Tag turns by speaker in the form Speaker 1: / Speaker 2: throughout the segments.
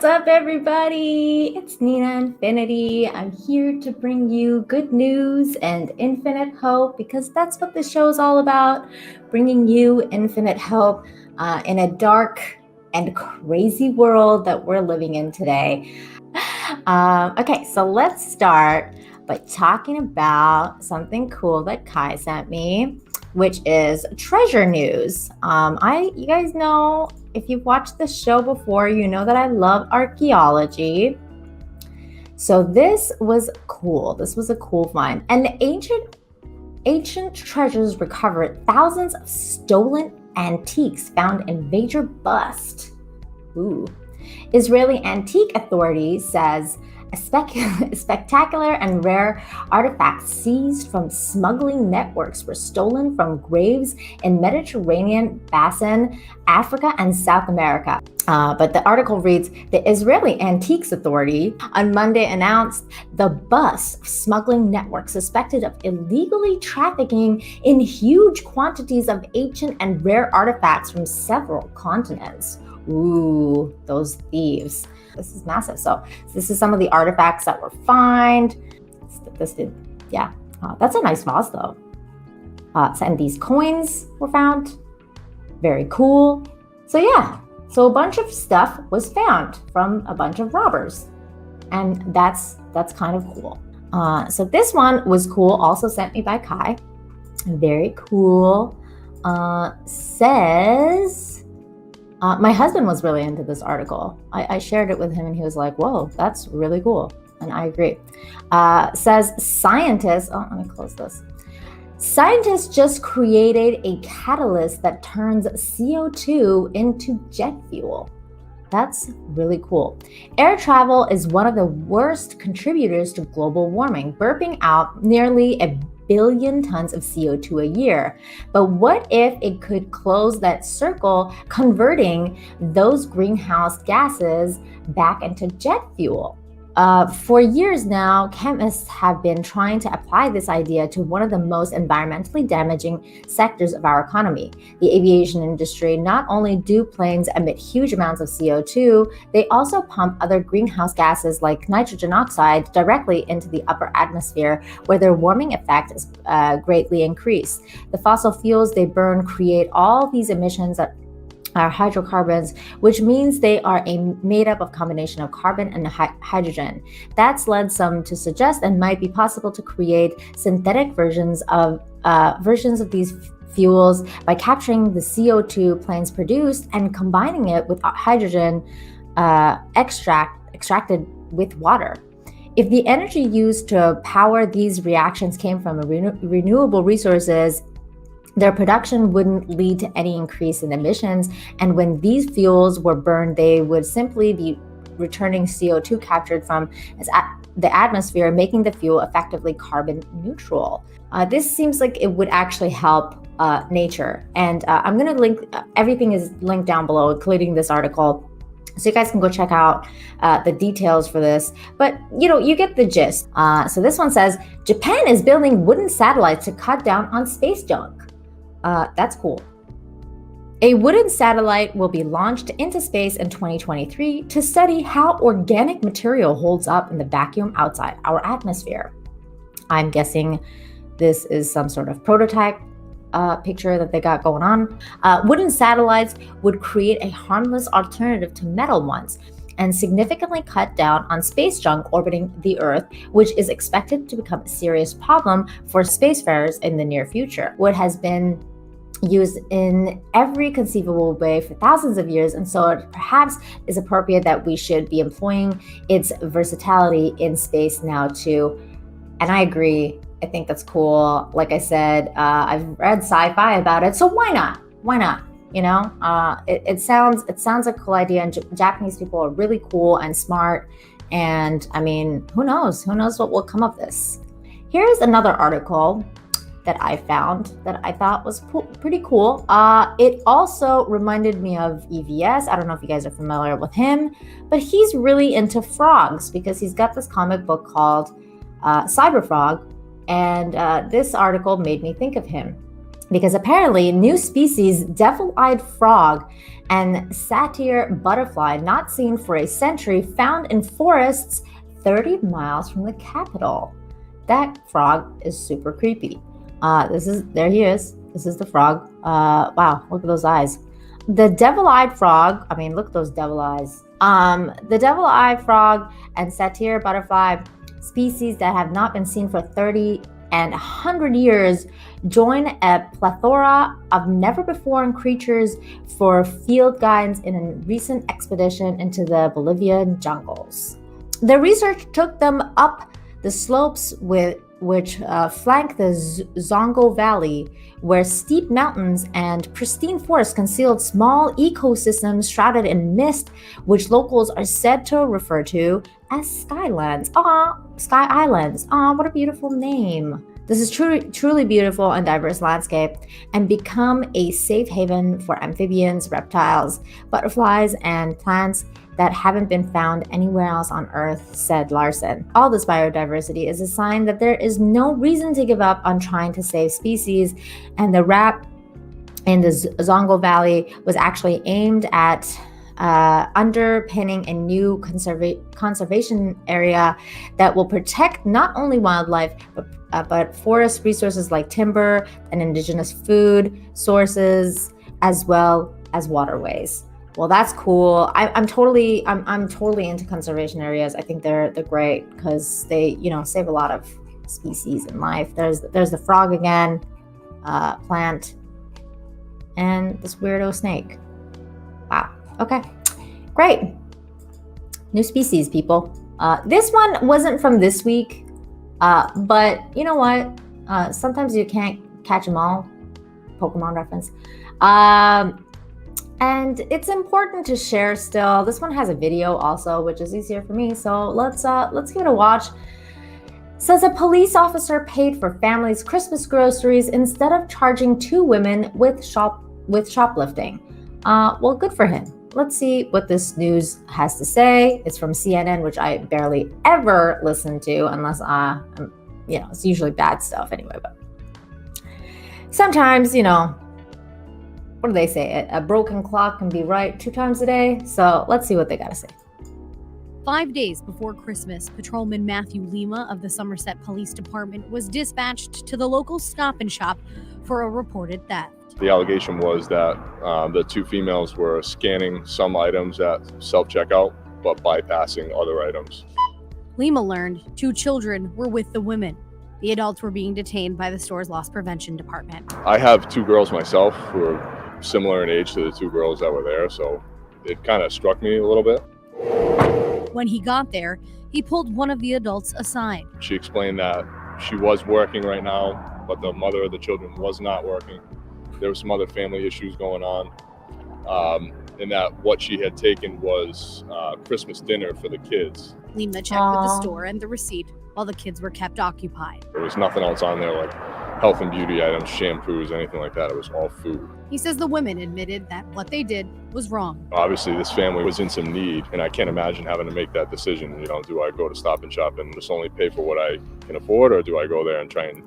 Speaker 1: What's up, everybody? It's Nina Infinity. I'm here to bring you good news and infinite hope because that's what the show is all about, bringing you infinite hope in a dark and crazy world that we're living in today. Okay, so let's start by talking about something cool that Kai sent me, which is treasure news. You guys know, if you've watched the show before, you know that I love archaeology. So this was cool. This was a cool find. And the ancient treasures recovered thousands of stolen antiques found in major bust. Ooh. Israeli Antique Authority says a spectacular and rare artifacts seized from smuggling networks were stolen from graves in Mediterranean Basin, Africa, and South America. But the article reads, the Israeli Antiques Authority on Monday announced the bust of smuggling networks suspected of illegally trafficking in huge quantities of ancient and rare artifacts from several continents. Ooh, those thieves. This is massive. So this is some of the artifacts that were found. That's a nice vase though. And these coins were found. Very cool. So a bunch of stuff was found from a bunch of robbers. And that's kind of cool. So this one was cool, also sent me by Kai. Very cool. Says... my husband was really into this article. I shared it with him and he was like, whoa, that's really cool. And I agree. Says scientists, let me close this. Scientists just created a catalyst that turns CO2 into jet fuel. That's really cool. Air travel is one of the worst contributors to global warming, burping out nearly 1 billion tons of CO2 a year. But what if it could close that circle, converting those greenhouse gases back into jet fuel? For years now, chemists have been trying to apply this idea to one of the most environmentally damaging sectors of our economy, the aviation industry. Not only do planes emit huge amounts of CO2, they also pump other greenhouse gases like nitrogen oxide directly into the upper atmosphere, where their warming effect is greatly increased. The fossil fuels they burn create all these emissions that are hydrocarbons, which means they are made up of combination of carbon and hydrogen. That's led some to suggest it might be possible to create synthetic versions of these fuels by capturing the CO2 planes produced and combining it with hydrogen extracted with water. If the energy used to power these reactions came from renewable resources, their production wouldn't lead to any increase in emissions, and when these fuels were burned, they would simply be returning CO2 captured from the atmosphere, making the fuel effectively carbon neutral. This seems like it would actually help nature, and I'm going to link, everything is linked down below, including this article, so you guys can go check out the details for this. But you get the gist. So this one says, Japan is building wooden satellites to cut down on space junk. That's cool. A wooden satellite will be launched into space in 2023 to study how organic material holds up in the vacuum outside our atmosphere. I'm guessing this is some sort of prototype picture that they got going on. Wooden satellites would create a harmless alternative to metal ones and significantly cut down on space junk orbiting the Earth, which is expected to become a serious problem for spacefarers in the near future. Wood has been used in every conceivable way for thousands of years, and so it perhaps is appropriate that we should be employing its versatility in space now too. And I agree. I think that's cool. Like I said, I've read sci-fi about it, so why not? Why not? It sounds like a cool idea, and Japanese people are really cool and smart. And I mean, who knows what will come of this. Here's another article that I found that I thought was pretty cool. It also reminded me of EVS. I don't know if you guys are familiar with him, but he's really into frogs because he's got this comic book called Cyberfrog, and this article made me think of him. because apparently new species, devil-eyed frog and satyr butterfly, not seen for a century, found in forests 30 miles from the capital. That frog is super creepy. There he is. This is the frog. Wow, look at those eyes. The devil-eyed frog, I mean, look at those devil eyes. The devil-eyed frog and satyr butterfly, species that have not been seen for 30 and 100 years, join a plethora of never-before creatures for field guides in a recent expedition into the Bolivian jungles. The research took them up the slopes which flank the Zongo Valley, where steep mountains and pristine forests concealed small ecosystems shrouded in mist, which locals are said to refer to as skylands. Sky Islands. What a beautiful name. This is truly beautiful and diverse landscape, and become a safe haven for amphibians, reptiles, butterflies, and plants that haven't been found anywhere else on Earth, said Larson. All this biodiversity is a sign that there is no reason to give up on trying to save species, and the RAP in the Zongo Valley was actually aimed at underpinning a new conservation area that will protect not only wildlife, but forest resources like timber and indigenous food sources, as well as waterways. Well, that's cool. I'm totally into conservation areas. I think they're great because they, save a lot of species and life. There's the frog again, plant, and this weirdo snake. Wow. Okay, great. New species, people. This one wasn't from this week, but you know what? Sometimes you can't catch them all. Pokemon reference. And it's important to share still. This one has a video also, which is easier for me. So let's give it a watch. Says a police officer paid for family's Christmas groceries instead of charging two women with shoplifting. Well, good for him. Let's see what this news has to say. It's from CNN, which I barely ever listen to unless it's usually bad stuff anyway. But sometimes, what do they say? A broken clock can be right 2 times a day. So let's see what they got to say.
Speaker 2: 5 days before Christmas, Patrolman Matthew Lima of the Somerset Police Department was dispatched to the local Stop and Shop for a reported theft.
Speaker 3: The allegation was that the two females were scanning some items at self-checkout, but bypassing other items.
Speaker 2: Lima learned 2 children were with the women. The adults were being detained by the store's loss prevention department.
Speaker 3: I have 2 girls myself who are similar in age to the 2 girls that were there, so it kind of struck me a little bit.
Speaker 2: When he got there, he pulled one of the adults aside.
Speaker 3: She explained that she was working right now, but the mother of the children was not working. There were some other family issues going on, and that what she had taken was Christmas dinner for the kids.
Speaker 2: Lima checked with the store and the receipt while the kids were kept occupied.
Speaker 3: There was nothing else on there like health and beauty items, shampoos, anything like that. It was all food.
Speaker 2: He says the women admitted that what they did was wrong.
Speaker 3: Obviously, this family was in some need, and I can't imagine having to make that decision. Do I go to Stop and Shop and just only pay for what I can afford, or do I go there and try and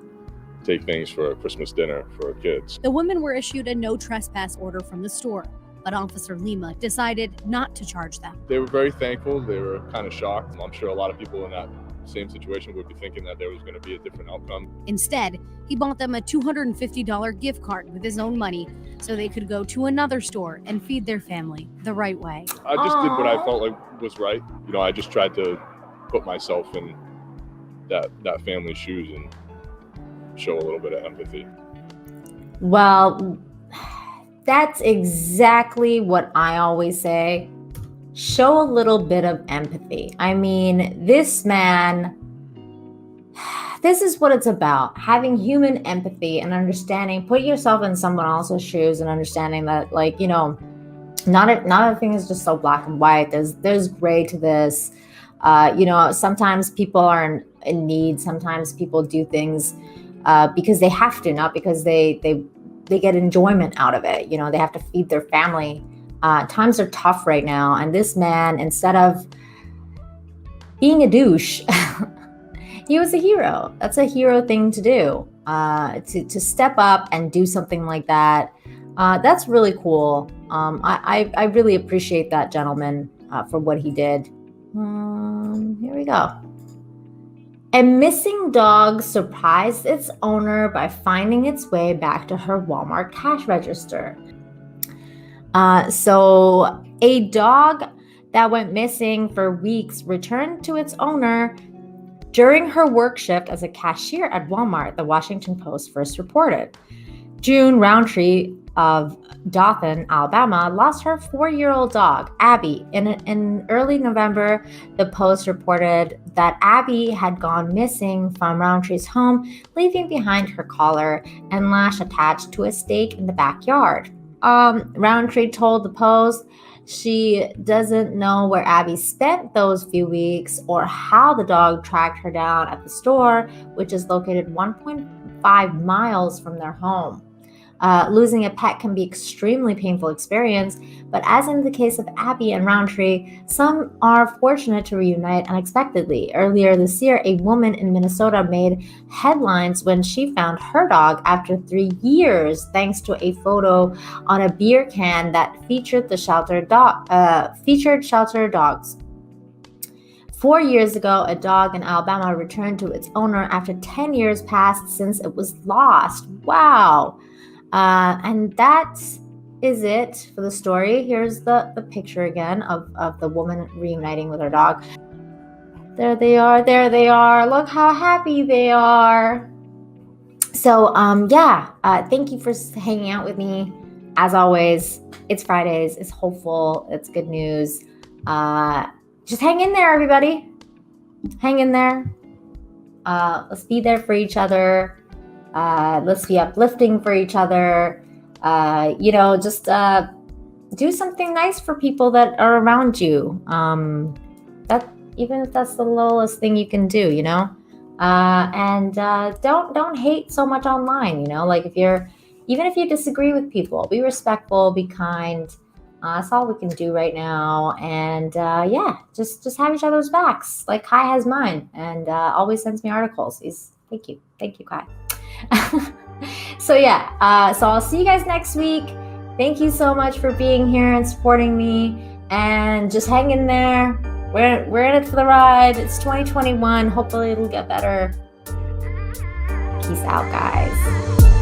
Speaker 3: take things for a Christmas dinner for kids?
Speaker 2: The women were issued a no trespass order from the store, but Officer Lima decided not to charge them.
Speaker 3: They were very thankful. They were kind of shocked. I'm sure a lot of people in that same situation would be thinking that there was going to be a different outcome.
Speaker 2: Instead, he bought them a $250 gift card with his own money so they could go to another store and feed their family the right way.
Speaker 3: I just did what I felt like was right. I just tried to put myself in that family's shoes and show a little bit of empathy.
Speaker 1: Well, that's exactly what I always say. Show a little bit of empathy. I mean, this man, this is what it's about. Having human empathy and understanding, put yourself in someone else's shoes and understanding that, not everything is just so black and white. There's gray to this. Sometimes people are in need. Sometimes people do things because they have to, not because they get enjoyment out of it. They have to feed their family. Times are tough right now. And this man, instead of being a douche, he was a hero. That's a hero thing to do. to step up and do something like that. That's really cool. I really appreciate that gentleman for what he did. Here we go. A missing dog surprised its owner by finding its way back to her Walmart cash register. So a dog that went missing for weeks returned to its owner during her work shift as a cashier at Walmart, the Washington Post first reported. June Roundtree of Dothan, Alabama, lost her 4-year-old dog, Abby. In early November, the Post reported that Abby had gone missing from Roundtree's home, leaving behind her collar and lash attached to a stake in the backyard. Roundtree told the Post she doesn't know where Abby spent those few weeks or how the dog tracked her down at the store, which is located 1.5 miles from their home. Losing a pet can be extremely painful experience, but as in the case of Abby and Roundtree, some are fortunate to reunite unexpectedly. Earlier this year, a woman in Minnesota made headlines when she found her dog after 3 years, thanks to a photo on a beer can that featured shelter dogs. 4 years ago, a dog in Alabama returned to its owner after 10 years passed since it was lost. Wow. And that is it for the story. Here's the picture again of the woman reuniting with her dog. There they are. Look how happy they are. So, thank you for hanging out with me. As always, it's Fridays, it's hopeful, it's good news. Just hang in there, everybody. Hang in there. Let's be there for each other. Let's be uplifting for each other. Just do something nice for people that are around you. That even if that's the lowest thing you can do, and don't hate so much online. Like even if you disagree with people, be respectful, be kind. That's all we can do right now. And just have each other's backs. Like Kai has mine, and always sends me articles. Thank you, Kai. So I'll see you guys next week. Thank you so much for being here and supporting me, and just hang in there. We're in it for the ride. It's 2021. Hopefully it'll get better. Peace out, guys.